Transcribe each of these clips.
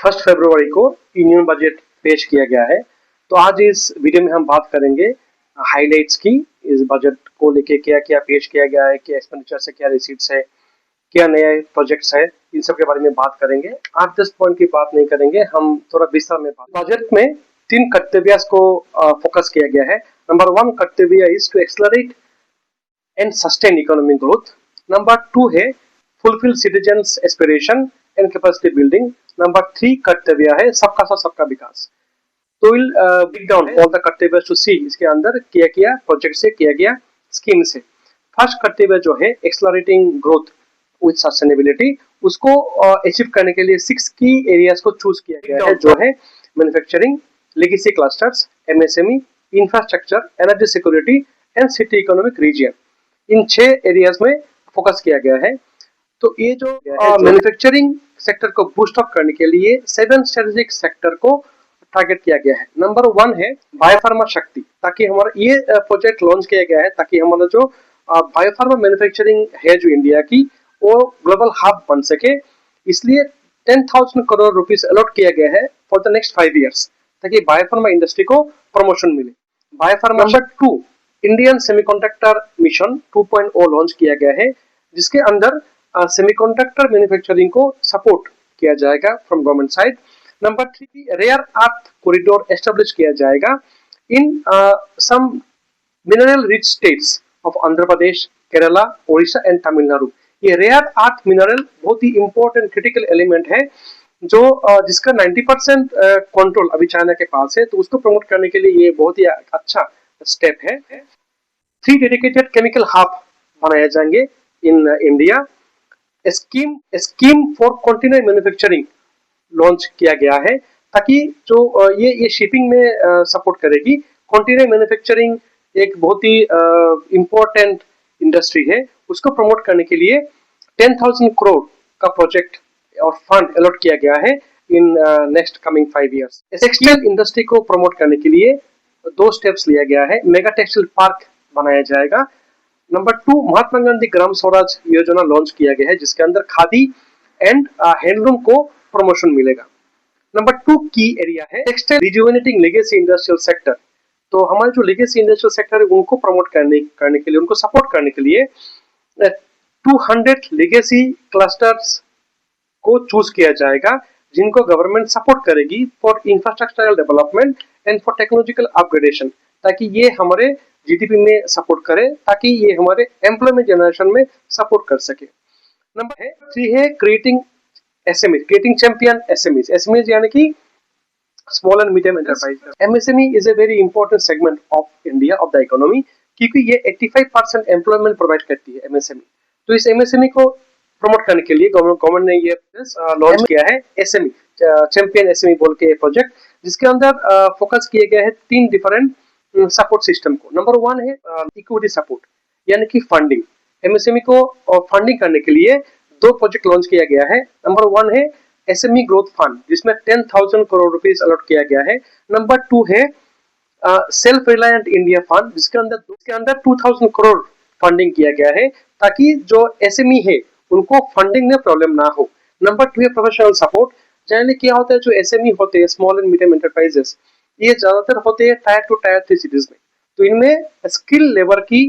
1 फरवरी को union budget पेश किया गया है। तो आज इस वीडियो में हम बात करेंगे हाइलाइट्स की, इस बजट को लेके क्या क्या पेश किया गया है, क्या एक्सपेंडिचर से क्या रिसीट्स है, क्या नए प्रोजेक्ट्स है, इन सब के बारे में बात करेंगे। 8-10 पॉइंट की बात नहीं करेंगे, हम थोड़ा विस्तार में बात। बजट में 3 कर्तव्य को फोकस किया गया है। नंबर 1 कर्तव्य is to accelerate and sustain economic growth. Number 2 है fulfil citizens aspiration and capacity building. Number 3 कर्तव्य है सबका साथ सबका विकास। तो will break down all the कर्तव्य टू सी इसके अंदर किया गया प्रोजेक्ट से, किया गया स्कीम से। फर्स्ट कर्तव्य जो है एक्सलरेटिंग ग्रोथ विद सस्टेनेबिलिटी, उसको अचीव करने के लिए 6 की एरियाज को चूज किया गया है, जो है manufacturing, legacy clusters, MSME, infrastructure, energy security and city economic region. इन 6 एरियाज में फोकस किया गया है। तो ये जो मैन्युफैक्चरिंग सेक्टर को बूस्ट अप करने के लिए 7 स्ट्रेटेजिक सेक्टर को टारगेट किया गया है। नंबर 1 है बायोफार्मा शक्ति, ताकि हमारा ये प्रोजेक्ट लॉन्च किया गया है ताकि हमारा जो बायोफार्मा मैन्युफैक्चरिंग है जो इंडिया की, वो ग्लोबल हब बन सके। इसलिए 10,000 करोड़ रुपीस अलॉट किया गया है फॉर द नेक्स्ट 5 इयर्स, ताकि बायोफार्मा इंडस्ट्री को प्रमोशन मिले। Biopharma. Number 2 Indian semiconductor mission 2.0 launch किया गया है, जिसके अंदर सेमीकंडक्टर मैन्युफैक्चरिंग को सपोर्ट किया जाएगा from government side. Number 3 rare earth corridor establish किया जाएगा in some mineral rich states of Andhra Pradesh, Kerala, Odisha and Tamil Nadu. ये रेयर अर्थ मिनरल बहुत ही इंपॉर्टेंट क्रिटिकल एलिमेंट है, जो जिसका 90% कंट्रोल अभी चाइना के पास है। तो उसको प्रमोट करने के लिए ये बहुत ही अच्छा स्टेप है। 3 डेडिकेटेड केमिकल हब बनाए जाएंगे in India. Scheme for container manufacturing launch किया गया है, ताकि जो ये शिपिंग में सपोर्ट करेगी। कंटेनर मैन्युफैक्चरिंग एक बहुत ही इंपॉर्टेंट इंडस्ट्री है, उसको प्रमोट करने के लिए 10,000 करोड़ का प्रोजेक्ट और फंड अलॉट किया गया है in next coming 5 years. Textile industry को प्रमोट करने के लिए 2 स्टेप्स लिया गया है। मेगा टेक्सटाइल पार्क बनाया जाएगा। नंबर 2 महात्मा गांधी ग्राम स्वराज योजना लॉन्च किया गया है, जिसके अंदर खादी एंड हैंडलूम को प्रमोशन मिलेगा। नंबर 2 की एरिया है टेक्सटाइल रिजुवेनेटिंग लेगेसी इंडस्ट्रियल सेक्टर। तो हमारे जो लेगेसी इंडस्ट्रियल सेक्टर है उनको प्रमोट करने के लिए, उनको सपोर्ट करने के लिए 200 लेगेसी क्लस्टर्स को चूज किया जाएगा, जिनको गवर्नमेंट सपोर्ट करेगी for infrastructural development and for technological upgradation, ताकि ये हमारे जीडीपी में सपोर्ट करे, ताकि ये हमारे एम्प्लॉयमेंट जनरेशन में सपोर्ट कर सके। नंबर 3 है creating SME, creating champion SMEs. SMEs यानी कि small and medium enterprise. MSME is a very important segment of India of the economy, क्योंकि ये 85% एम्प्लॉयमेंट प्रोवाइड करती है एमएसएमई। तो इस एमएसएमई को प्रमोट करने के लिए गवर्नमेंट ने ये लॉन्च किया है एसएमई चैंपियन एसएमई बोल के प्रोजेक्ट, जिसके अंदर फोकस किया गया है 3 डिफरेंट सपोर्ट सिस्टम को। नंबर 1 है इक्विटी सपोर्ट, यानी कि फंडिंग। एमएसएमई को फंडिंग करने के लिए 2 प्रोजेक्ट लॉन्च किया गया है। नंबर 1 है एसएमई ग्रोथ फंड, जिसमें 10,000 करोड़ रुपीस अलॉट किया गया है। नंबर 2 है सेल्फ रिलायंट इंडिया फंड, जिसके अंदर 2,000 करोड़ फंडिंग किया गया है, ताकि जो एसएमई है उनको फंडिंग में प्रॉब्लम ना हो। नंबर 2 है प्रोफेशनल सपोर्ट। जनरली क्या होता है, जो एसएमई होते हैं स्मॉल एंड मीडियम एंटरप्राइजेस, ये ज्यादातर होते हैं टायर 2 टायर 3 सिटीज में। तो इनमें स्किल लेबर की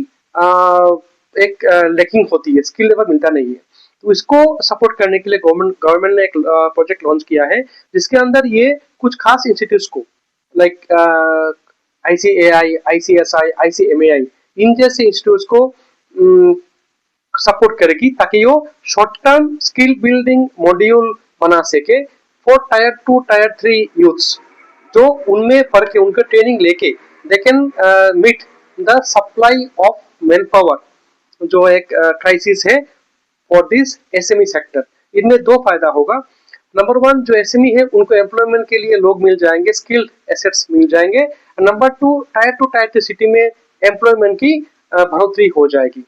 एक लैकिंग होती है, स्किल लेबर मिलता नहीं है। तो इसको सपोर्ट करने के लिए गवर्नमेंट ने एक प्रोजेक्ट लॉन्च किया है, जिसके अंदर ये कुछ खास इंस्टीट्यूट्स को लाइक आईसीएआई, आईसीएसआई, आईसीएमएआई, इन जैसे इंस्टीट्यूट्स को सपोर्ट करेगी, ताकि वो short term skill building module बना सके फॉर टायर 2 टायर 3 यूथ्स, जो उनमें फर्क है, उनको ट्रेनिंग लेके they can meet the supply of man power, जो एक क्राइसिस है फॉर दिस एसएमई सेक्टर। इनमें 2 फायदा होगा। नंबर 1 जो एसएमई है उनको एम्प्लॉयमेंट के लिए लोग मिल जाएंगे, स्किल्ड एसेट्स मिल जाएंगे। नंबर 2 टायर 2 टायर 3 सिटी में एम्प्लॉयमेंट की बढ़ोतरी हो जाएगी।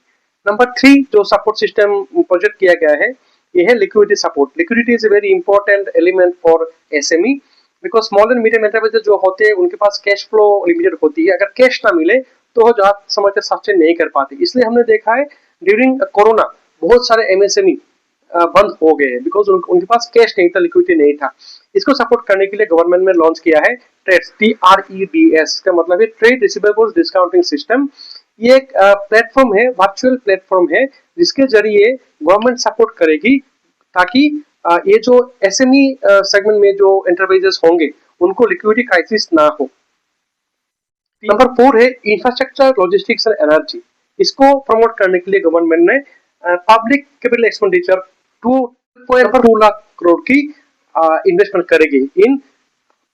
नंबर 3 जो सपोर्ट सिस्टम प्रोजेक्ट किया गया है, ये है liquidity support. Liquidity is a very important element for SME, because small and medium enterprises जो होते हैं उनके पास कैश फ्लो लिमिटेड होती है। अगर कैश ना मिले तो वो समझ के सस्टेन नहीं कर पाते। इसलिए हमने देखा है ड्यूरिंग कोरोना बहुत सारे एमएसएमई बंद हो गए हैं बिकॉज उनके पास कैश नहीं था, लिक्विडिटी नहीं था। इसको सपोर्ट करने के लिए गवर्नमेंट ने लॉन्च किया है ट्रेड्स, TREDS का मतलब है ट्रेड रिसीवेबल्स डिस्काउंटिंग सिस्टम। ये एक प्लेटफॉर्म है, वर्चुअल प्लेटफॉर्म है, जिसके जरिए गवर्नमेंट सपोर्ट करेगी ताकि ये जो SME सेगमेंट में जो एंटरप्राइजेस होंगे उनको लिक्विडिटी क्राइसिस ना हो। नंबर 4 है इंफ्रास्ट्रक्चर, लॉजिस्टिक्स एंड एनर्जी। इसको प्रमोट करने के लिए गवर्नमेंट ने public capital expenditure 2.2 lakh crore की इन्वेस्टमेंट करेगी इन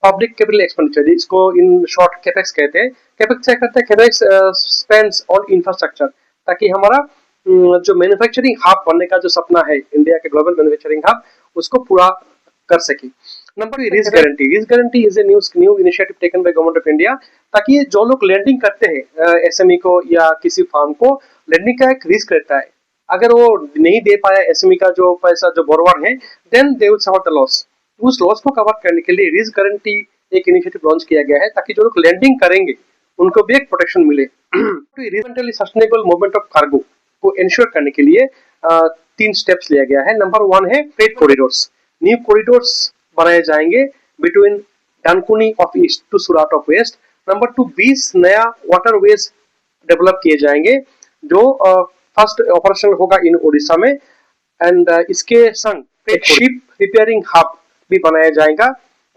पब्लिक कैपिटल एक्सपेंडिचर, इसको इन शॉर्ट कैपेक्स कहते हैं। कैपेक्स क्या करते हैं? कैपेक्स स्पेंड्स ऑन इंफ्रास्ट्रक्चर, ताकि हमारा जो मैन्युफैक्चरिंग हब बनने का जो सपना है इंडिया के, ग्लोबल मैन्युफैक्चरिंग हब, उसको पूरा कर सके। Number risk guarantee. Risk guarantee is a new initiative taken by government of India, ताकि जो लोग लैंडिंग करते हैं SME को या किसी फार्म को, लैंडिंग का एक रिस्क रहता है, अगर वो नहीं दे पाया SME का जो पैसा, जो बोरोवर है, then they will suffer the loss. उस लॉस को कवर करने के लिए रिस्क गारंटी एक इनिशिएटिव लॉन्च किया गया है, ताकि जो लोग लैंडिंग करेंगे उनको भी एक प्रोटेक्शन मिले। Environmentally sustainable movement of cargo को इंश्योर करने के लिए 3 स्टेप्स लिया गया है। नंबर 1 है फ्रेट कॉरिडोर्स। न्यू कॉरिडोर्स बनाए जाएंगे between Dankuni of east to Surat of west. Number 2, 20 नया वाटरवेज डेवलप किए जाएंगे, जो फर्स्ट ऑपरेशन होगा इन ओडिशा में। एंड इसके संग एक शिप रिपेयरिंग हब भी बनाया जाएगा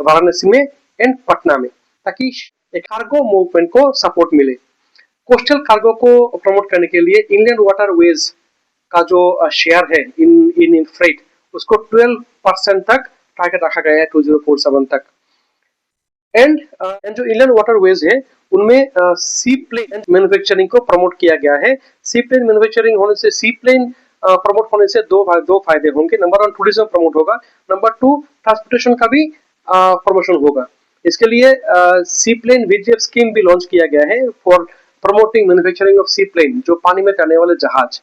वाराणसी में एंड पटना में, ताकि एक कार्गो मूवमेंट को सपोर्ट मिले। कोस्टल कार्गो को प्रमोट करने के लिए इनलैंड वाटरवेज का जो शेयर है इन फ्रेट, उसको 12% तक टारगेट रखा गया है 2047 तक। एंड जो इनलैंड वाटरवेज है उनमें सी प्लेन मैन्युफैक्चरिंग को प्रमोट किया गया है। सी प्लेन मैन्युफैक्चरिंग होने से, सी प्लेन प्रमोट होने से दो फायदे होंगे। नंबर 1, टूरिज्म प्रमोट होगा। नंबर 2, ट्रांसपोर्टेशन का भी प्रमोशन होगा। इसके लिए सी प्लेन VGF स्कीम भी लॉन्च किया गया है for promoting manufacturing of sea plane, जो पानी में चलने वाले जहाज।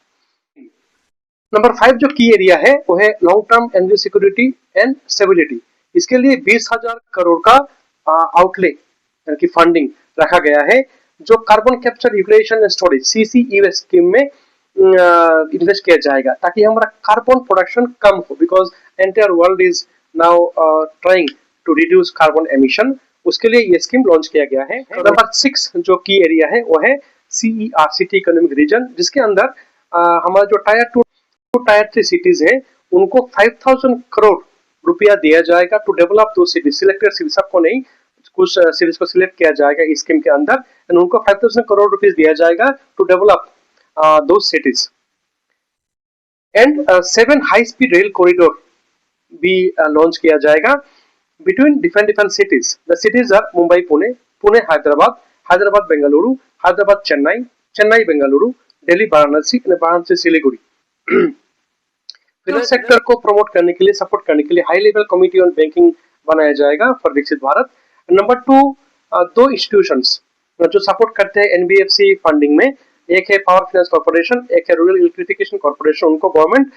नंबर 5 जो की एरिया है वो है long term energy security and stability. इसके लिए 20,000 करोड़ का आउटले यानी कि फंडिंग रखा गया है, जो carbon capture, utilisation and storage CCUS scheme में इन्वेस्ट किया जाएगा, ताकि हमारा कार्बन प्रोडक्शन कम हो, because entire world is now trying to reduce carbon emission. उसके लिए ये स्कीम लॉन्च किया गया है। नंबर 6 जो की एरिया है वो है CER, सिटी इकोनॉमिक रीजन, जिसके अंदर हमारा जो टायर 2 टायर 3 सिटीज है उनको 5,000 करोड़ रुपया दिया जाएगा टू डेवलप दो सिटीज। सिलेक्टेड सिटीज, सबको नहीं, कुछ सिटीज को सिलेक्ट किया जाएगा इस स्कीम के अंदर, एंड उनको 5,000 करोड़ रुपीस दिया जाएगा टू डेवलप दो cities. And 7 high speed rail corridor भी लॉन्च किया जाएगा between different cities. The cities are Mumbai, Pune, Hyderabad, Bengaluru, Hyderabad, Chennai, Bengaluru, Delhi, Varanasi, and Varanasi, Siliguri. Finance sector को promote करने के लिए, सपोर्ट करने के लिए high level committee on banking बनाया जाएगा फॉर विकसित भारत। नंबर 2, 2 इंस्टीट्यूशंस जो सपोर्ट करते हैं NBFC फंडिंग में, एक है पावर फाइनेंस कॉर्पोरेशन, एक है रूरल इलेक्ट्रिफिकेशन कॉर्पोरेशन। उनको गवर्नमेंट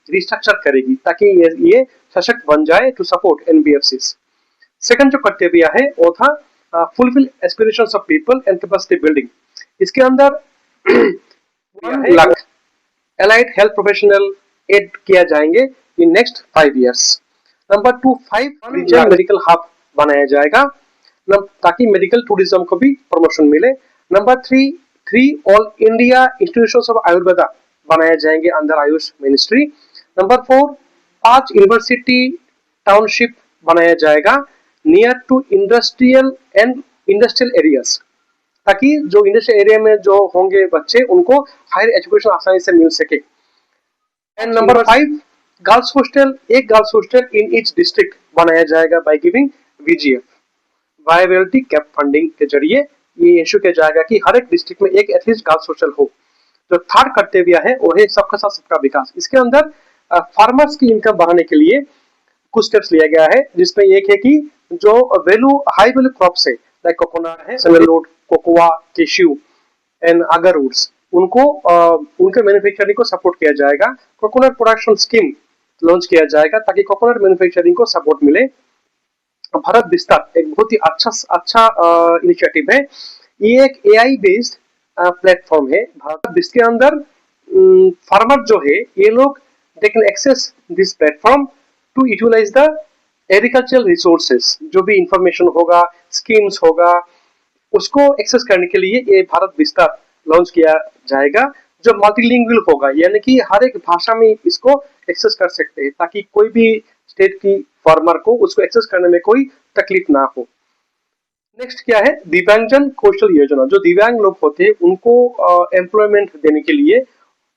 रिस्ट्रक्चर करेगी ताकि ये सशक्त बन जाए टू सपोर्ट NBFCs। सेकंड जो कर्तव्य है वो था fulfil aspirations of people and capacity building. इसके अंदर 1 lakh allied health professional add किया जाएंगे in next 5 years। Number 2, 5 regional medical hub बनाया जाएगा ताकि मेडिकल टूरिज्म को भी प्रमोशन मिले। Number 3, all India institutions of Ayurveda बनाए जाएंगे under AYUSH ministry. Number 4, 5 university township बनाया जाएगा नियर टू इंडस्ट्रियल एरियाज, ताकि जो इंडस्ट्रियल एरिया में जो होंगे बच्चे उनको हायर एजुकेशन आसानी से मिल सके। एंड नंबर 5, गर्ल्स हॉस्टल, एक girls hostel in each district बनाया जाएगा by giving VGF, viability gap funding के जरिए ये इश्यू किया जाएगा कि हर एक डिस्ट्रिक्ट में एक एटलीस्ट गर्ल्स हॉस्टल हो। जो थर्ड कर्तव्य है वो है सबका साथ सबका विकास। इसके अंदर फार्मर्स की इनकम बढ़ाने के लिए कुछ स्टेप्स लिया गया है, जिसमें एक है कि जो हाई वैल्यू क्रॉप्स है लाइक कोकोनट है, sandalwood, cocoa, cashew and other woods, उनको उनके मैन्युफैक्चरिंग को सपोर्ट किया जाएगा। कोकोनट प्रोडक्शन स्कीम लॉन्च किया जाएगा ताकि कोकोनट मैन्युफैक्चरिंग को सपोर्ट मिले। भारत विस्तार एक बहुत ही अच्छा इनिशिएटिव है। ये एक AI बेस्ड प्लेटफॉर्म है। भारत विस्तार के अंदर फार्मर जो है ये लोग they can access this platform to utilize the agricultural resources, जो भी इंफॉर्मेशन होगा, स्कीम्स होगा, उसको एक्सेस करने के लिए ये भारत विस्तार लॉन्च किया जाएगा, जो मल्टीलिंगुअल होगा, यानी कि हर एक भाषा में इसको एक्सेस कर सकते हैं, ताकि कोई भी स्टेट की फार्मर को उसको एक्सेस करने में कोई तकलीफ ना हो। नेक्स्ट क्या है, दिव्यांगजन कौशल योजना। जो दिव्यांग लोग होते हैं उनको एम्प्लॉयमेंट देने के लिए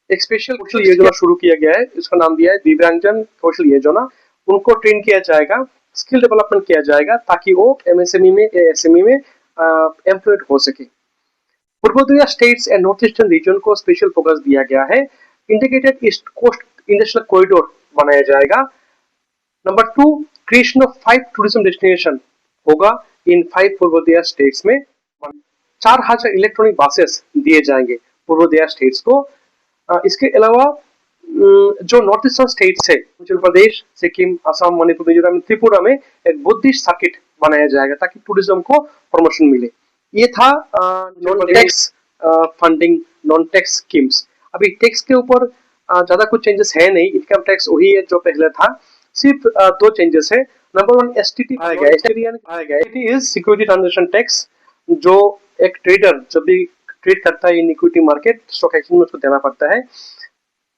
एक स्पेशल कौशल योजना शुरू किया गया है, इसका नाम दिया है दिव्यांगजन कौशल योजना। उनको ट्रेन किया जाएगा, स्किल डेवलपमेंट किया जाएगा, ताकि वो एमएसएमई में एसएमई में एम्प्लॉयड हो सके। Purvodaya states and north eastern region को स्पेशल फोकस दिया गया है। Integrated east coast industrial corridor बनाया जाएगा। Number 2, creation of 5 tourism destination होगा इन 5 पूर्वोदय स्टेट्स में। 4000 इलेक्ट्रॉनिक बसेस दिए जाएंगे पूर्वोदय स्टेट्स को। इसके अलावा जो नॉर्थ ईस्टर्न स्टेट्स है, उत्तर प्रदेश, सिक्किम, असम, मणिपुर, मिजोरम, त्रिपुरा में एक बुद्धिस्ट सर्किट बनाया जाएगा, ताकि टूरिज्म को प्रमोशन मिले। ये था non tax funding, non tax schemes. अभी टैक्स के ऊपर ज्यादा कुछ चेंजेस है नहीं, इनकम टैक्स वही है जो पहले था, सिर्फ 2 चेंजेस है। नंबर 1, एसटीटी आएगा। STT is security transaction tax, जो एक ट्रेडर जब भी ट्रेड करता है in equity market, stock exchange में उसको देना पड़ता है।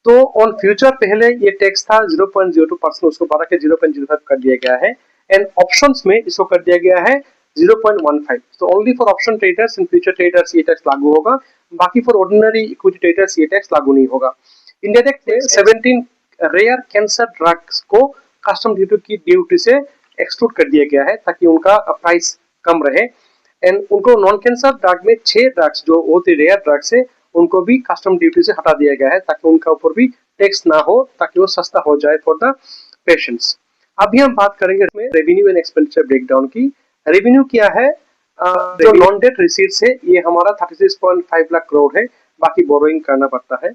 तो ऑन फ्यूचर पहले ये टैक्स था 0.02%, उसको बढ़ा के 0.05 कर दिया गया है। एंड ऑप्शंस में इसको कर दिया गया है 0.15। तो only for option traders and future traders ये टैक्स लागू होगा, बाकी फॉर ऑर्डिनरी इक्विटी ट्रेडर्स ये टैक्स लागू नहीं होगा। इंडायरेक्ट 17 रेयर कैंसर ड्रग्स को कस्टम ड्यूटी से एक्सक्लूड कर दिया गया है, ताकि उनका प्राइस कम रहे। एंड उनको नॉन कैंसर ड्रग में 6 ड्रग्स जो होते रेयर ड्रग्स है, उनको भी कस्टम ड्यूटी से हटा दिया गया है, ताकि उनका ऊपर भी टैक्स ना हो, ताकि वो सस्ता हो जाए फॉर द पेशेंट्स। अभी हम बात करेंगे इसमें रेवेन्यू एंड एक्सपेंडिचर ब्रेकडाउन की। रेवेन्यू क्या है, जो नॉन डेट रिसीट्स है ये हमारा 36.5 लाख करोड़ है, बाकी बोरोइंग करना पड़ता है।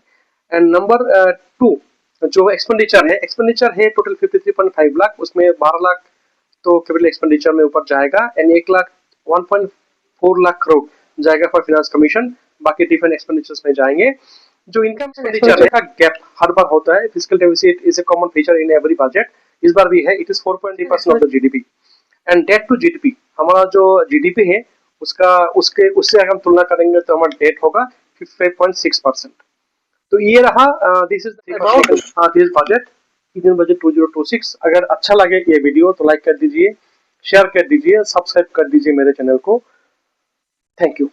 एंड नंबर 2 जो एक्सपेंडिचर है टोटल 53.5 लाख, उसमें 12 लाख तो कैपिटल एक्सपेंडिचर में ऊपर जाएगा, एंड 1.4 लाख करोड़ जाएगा फॉर फाइनेंस कमीशन, बाकी डिफरेंट एक्सपेंडिचर्स में जाएंगे। जो इनकम एक्सपेंडिचर का गैप हर बार होता है, fiscal deficit is a common feature in every budget, इस बार भी है, it is 4.3% of the GDP. And debt to GDP, हमारा जो जीडीपी है उससे अगर हम तुलना करेंगे तो हमारा डेट होगा 55.6%। तो ये रहा this is budget, Indian budget 2026। अगर अच्छा लगे ये वीडियो तो लाइक कर दीजिए, शेयर कर दीजिए, सब्सक्राइब कर दीजिए मेरे चैनल को। Thank you.